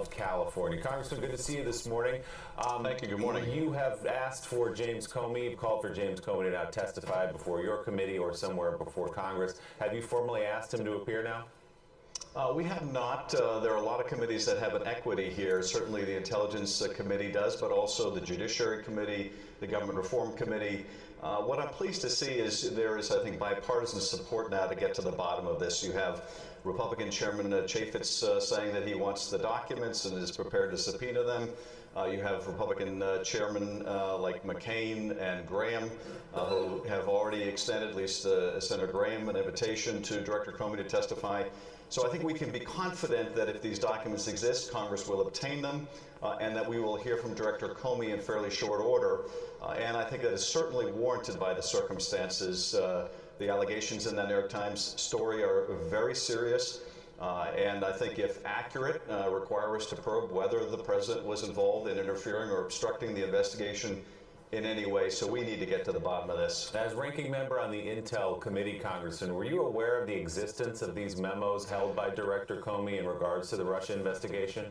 of California. Congressman, good to see you this morning. Thank you. Good morning. You have asked for James Comey, you've called for James Comey to now testify before your committee or somewhere before Congress. Have you formally asked him to appear now? We have not. There are a lot of committees that have an equity here. Certainly the Intelligence Committee does, but also the Judiciary Committee, the Government Reform Committee. What I'm pleased to see is there is, I think, bipartisan support now to get to the bottom of this. You have Republican Chairman Schiff saying that he wants the documents and is prepared to subpoena them. You have Republican chairmen like McCain and Graham who have already extended, at least Senator Graham, an invitation to Director Comey to testify. So I think we can be confident that if these documents exist, Congress will obtain them, and that we will hear from Director Comey in fairly short order. And I think that is certainly warranted by the circumstances. The allegations in that New York Times story are very serious, and I think if accurate, require us to probe whether the president was involved in interfering or obstructing the investigation in any way. So we need to get to the bottom of this. As ranking member on the Intel Committee, Congressman, were you aware of the existence of these memos held by Director Comey in regards to the Russia investigation?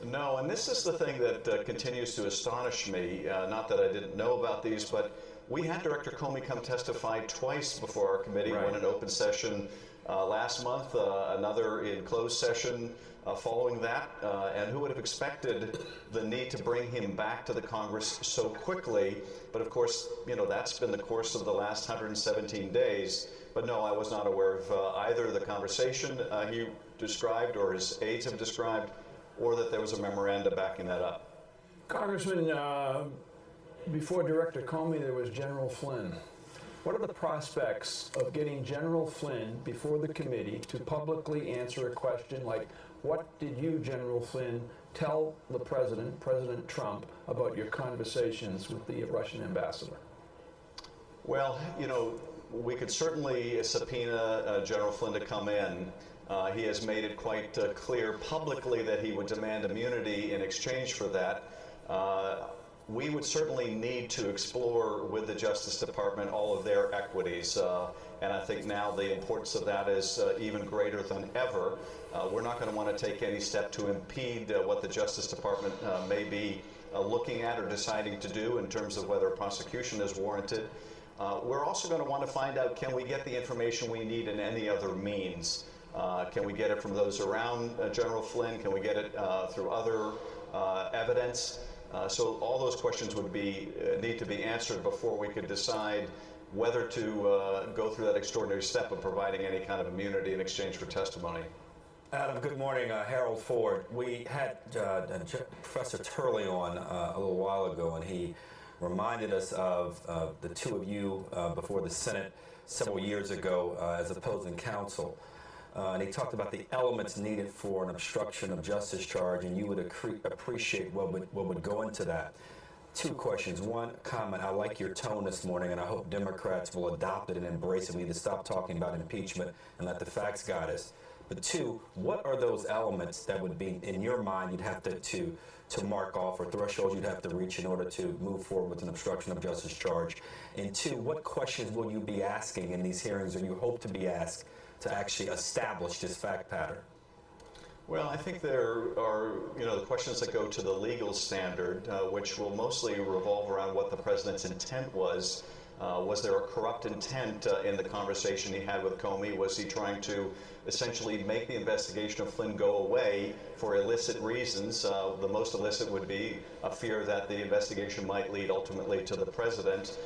No, and this is the thing that continues to astonish me. Not that I didn't know about these, but we had Director Comey come testify twice before our committee, one in open session last month, another in closed session following that, and who would have expected the need to bring him back to the Congress so quickly? But of course, you know, that's been the course of the last 117 days. But no, I was not aware of either the conversation he described or his aides have described, or that there was a memoranda backing that up. Congressman, before Director Comey, there was General Flynn. What are the prospects of getting General Flynn before the committee to publicly answer a question like, what did you, General Flynn, tell the president, President Trump, about your conversations with the Russian ambassador? Well, you know, we could certainly subpoena General Flynn to come in. He has made it quite clear publicly that he would demand immunity in exchange for that. We would certainly need to explore with the Justice Department all of their equities, and I think now the importance of that is even greater than ever. We're not going to want to take any step to impede what the Justice Department may be looking at or deciding to do in terms of whether a prosecution is warranted. We're also going to want to find out, can we get the information we need in any other means? Can we get it from those around General Flynn? Can we get it through other evidence? So all those questions would need to be answered before we could decide whether to go through that extraordinary step of providing any kind of immunity in exchange for testimony. Adam, good morning. Harold Ford. We had Professor Turley on a little while ago, and he reminded us of the two of you before the Senate several years ago as opposing counsel. And he talked about the elements needed for an obstruction of justice charge, and you would appreciate what would go into that. Two questions. One comment, I like your tone this morning, and I hope Democrats will adopt it and embrace it. We need to stop talking about impeachment and let the facts guide us. But two, what are those elements that would be, in your mind, you'd have to mark off, or thresholds you'd have to reach in order to move forward with an obstruction of justice charge? And two, what questions will you be asking in these hearings, or you hope to be asked, to actually establish this fact pattern? Well, I think there are, you know, the questions that go to the legal standard, which will mostly revolve around what the president's intent was. Was there a corrupt intent in the conversation he had with Comey? Was he trying to essentially make the investigation of Flynn go away for illicit reasons? The most illicit would be a fear that the investigation might lead ultimately to the president.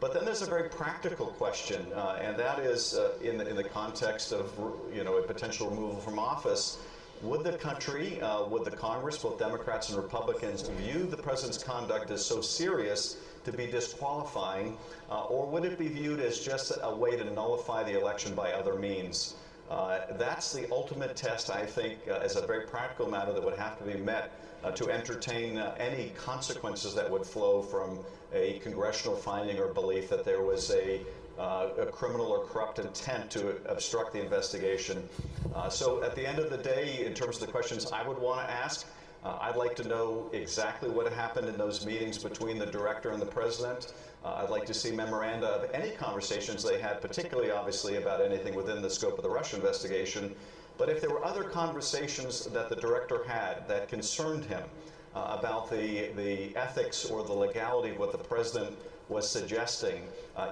But then there's a very practical question, and that is in the context of, you know, a potential removal from office. Would the country, would the Congress, both Democrats and Republicans, view the president's conduct as so serious to be disqualifying, or would it be viewed as just a way to nullify the election by other means? That's the ultimate test, I think, as a very practical matter that would have to be met to entertain any consequences that would flow from a congressional finding or belief that there was a criminal or corrupt intent to obstruct the investigation. So at the end of the day, in terms of the questions I would want to ask, I'd like to know exactly what happened in those meetings between the director and the president. I'd like to see memoranda of any conversations they had, particularly obviously about anything within the scope of the Russia investigation. But if there were other conversations that the director had that concerned him about the ethics or the legality of what the president was suggesting,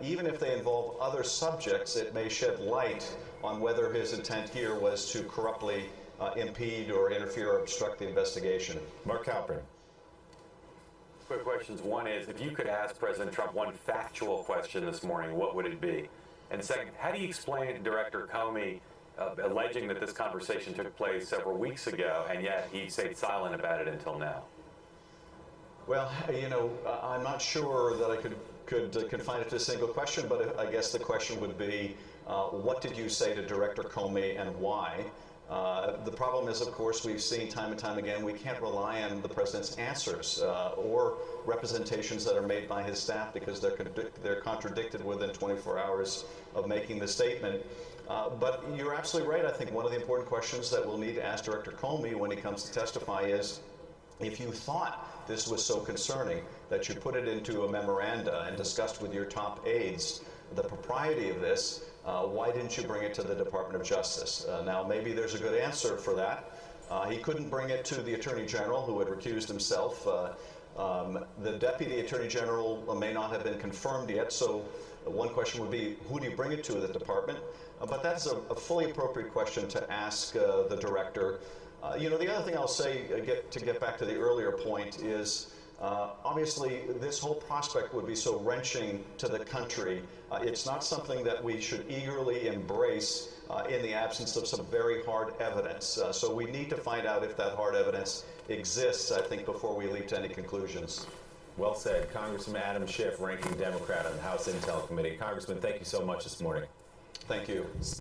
even if they involve other subjects, it may shed light on whether his intent here was to corruptly impede or interfere or obstruct the investigation. Mark Halpern. Quick questions. One is, if you could ask President Trump one factual question this morning, what would it be? And second, how do you explain Director Comey alleging that this conversation took place several weeks ago, and yet he stayed silent about it until now? Well, you know, I'm not sure that I could confine it to a single question, but I guess the question would be, what did you say to Director Comey and why? The problem is, of course, we've seen time and time again, we can't rely on the president's answers or representations that are made by his staff because they're contradicted within 24 hours of making the statement. But you're absolutely right. I think one of the important questions that we'll need to ask Director Comey when he comes to testify is, if you thought this was so concerning that you put it into a memoranda and discussed with your top aides the propriety of this, why didn't you bring it to the Department of Justice? Now, maybe there's a good answer for that. He couldn't bring it to the Attorney General, who had recused himself. The Deputy Attorney General may not have been confirmed yet, so one question would be, who do you bring it to the department? But that's a fully appropriate question to ask the director. You know, the other thing I'll say, to get back to the earlier point, is obviously this whole prospect would be so wrenching to the country. It's not something that we should eagerly embrace in the absence of some very hard evidence. So we need to find out if that hard evidence exists, I think, before we leap to any conclusions. Well said. Congressman Adam Schiff, ranking Democrat on the House Intel Committee. Congressman, thank you so much this morning. Thank you.